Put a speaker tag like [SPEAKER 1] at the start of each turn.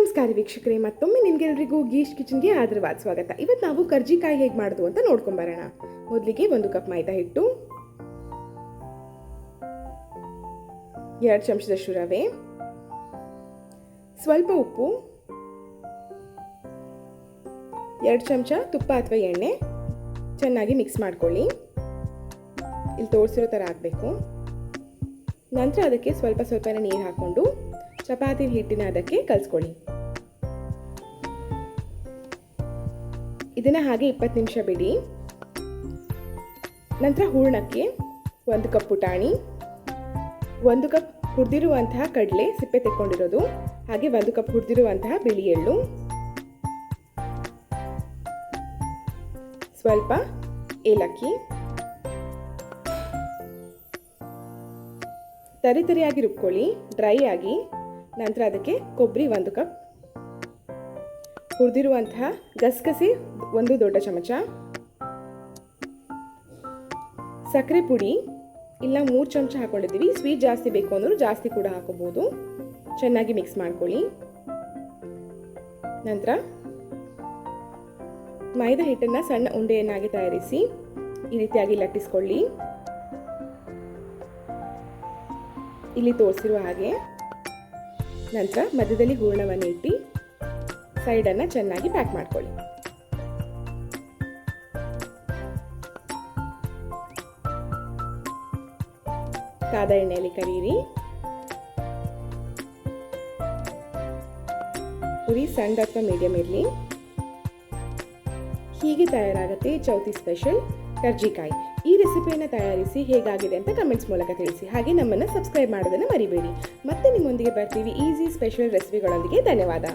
[SPEAKER 1] ನಮಸ್ಕಾರ ವೀಕ್ಷಕರೇ, ಮತ್ತೊಮ್ಮೆ ನಿಮಗೆಲ್ಲರಿಗೂ ಗೀಶ್ ಕಿಚನ್ಗೆ ಆದರವಾದ ಸ್ವಾಗತ. ಇವತ್ತು ನಾವು ಕರ್ಜಿಕಾಯಿ ಹೇಗೆ ಮಾಡೋದು ಅಂತ ನೋಡ್ಕೊಂಬರೋಣ. ಮೊದಲಿಗೆ 1 ಕಪ್ ಮೈದಾ ಹಿಟ್ಟು, 2 ಚಮಚದಷ್ಟು ರವೆ, ಸ್ವಲ್ಪ ಉಪ್ಪು, 2 ಚಮಚ ತುಪ್ಪ ಅಥವಾ ಎಣ್ಣೆ ಚೆನ್ನಾಗಿ ಮಿಕ್ಸ್ ಮಾಡ್ಕೊಳ್ಳಿ. ಇಲ್ಲಿ ತೋರಿಸಿರೋ ಥರ ಆಗಬೇಕು. ನಂತರ ಅದಕ್ಕೆ ಸ್ವಲ್ಪ ಸ್ವಲ್ಪನೇ ನೀರು ಹಾಕ್ಕೊಂಡು ಚಪಾತಿ ಹಿಟ್ಟಿನ ಅದಕ್ಕೆ ಕಲಿಸ್ಕೊಳ್ಳಿ. ಇದನ್ನು ಹಾಗೆ 20 ನಿಮಿಷ ಬಿಡಿ. ನಂತರ ಹೂರಣಕ್ಕೆ 1 ಕಪ್ ಪುಟಾಣಿ, 1 ಕಪ್ ಹುರಿದಿರುವಂತಹ ಕಡಲೆ ಸಿಪ್ಪೆ ತೆಕ್ಕೊಂಡಿರೋದು, ಹಾಗೆ 1 ಕಪ್ ಹುರಿದಿರುವಂತಹ ಬಿಳಿ ಎಳ್ಳು, ಸ್ವಲ್ಪ ಏಲಕ್ಕಿ, ತರಿತರಿಯಾಗಿ ರುಬ್ಕೊಳ್ಳಿ, ಡ್ರೈ ಆಗಿ. ನಂತರ ಅದಕ್ಕೆ ಕೊಬ್ಬರಿ 1 ಕಪ್, ಹುರಿದಿರುವಂತಹ ಗಸಗಸೆ 1 ದೊಡ್ಡ ಚಮಚ, ಸಕ್ಕರೆ ಪುಡಿ ಇಲ್ಲ 3 ಚಮಚ ಹಾಕೊಂಡಿದ್ದೀವಿ. ಸ್ವೀಟ್ ಜಾಸ್ತಿ ಬೇಕು ಅಂದರೂ ಜಾಸ್ತಿ ಕೂಡ ಹಾಕೋಬಹುದು. ಚೆನ್ನಾಗಿ ಮಿಕ್ಸ್ ಮಾಡ್ಕೊಳ್ಳಿ. ನಂತರ ಮೈದಾ ಹಿಟ್ಟನ್ನು ಸಣ್ಣ ಉಂಡೆಯನ್ನಾಗಿ ತಯಾರಿಸಿ ಈ ರೀತಿಯಾಗಿ ಲಟ್ಟಿಸ್ಕೊಳ್ಳಿ. ಇಲ್ಲಿ ತೋರಿಸಿರುವ ಹಾಗೆ. ನಂತರ ಮಧ್ಯದಲ್ಲಿ ಹೂರಣವನ್ನು ಇಟ್ಟು ಸೈಡನ್ನು ಚೆನ್ನಾಗಿ ಪ್ಯಾಕ್ ಮಾಡ್ಕೊಳ್ಳಿ. ಕಾದ ಎಣ್ಣೆಯಲ್ಲಿ ಕರಿಯಿರಿ. ಉರಿ ಸಣ್ಣ ಅಥವಾ ಮೀಡಿಯಂ ಇರಲಿ. ಹೀಗೆ ತಯಾರಾಗುತ್ತೆ ಚೌತಿ ಸ್ಪೆಷಲ್ ಕರ್ಜಿಕಾಯಿ. ಈ ರೆಸಿಪಿಯನ್ನು ತಯಾರಿಸಿ ಹೇಗಾಗಿದೆ ಅಂತ ಕಮೆಂಟ್ಸ್ ಮೂಲಕ ತಿಳಿಸಿ. ಹಾಗೆ ನಮ್ಮನ್ನು ಸಬ್ಸ್ಕ್ರೈಬ್ ಮಾಡೋದನ್ನು ಮರಿಬೇಡಿ. ಮತ್ತೆ ನಿಮ್ಮೊಂದಿಗೆ ಬರ್ತೀವಿ ಈಸಿ ಸ್ಪೆಷಲ್ ರೆಸಿಪಿಗಳೊಂದಿಗೆ. ಧನ್ಯವಾದ.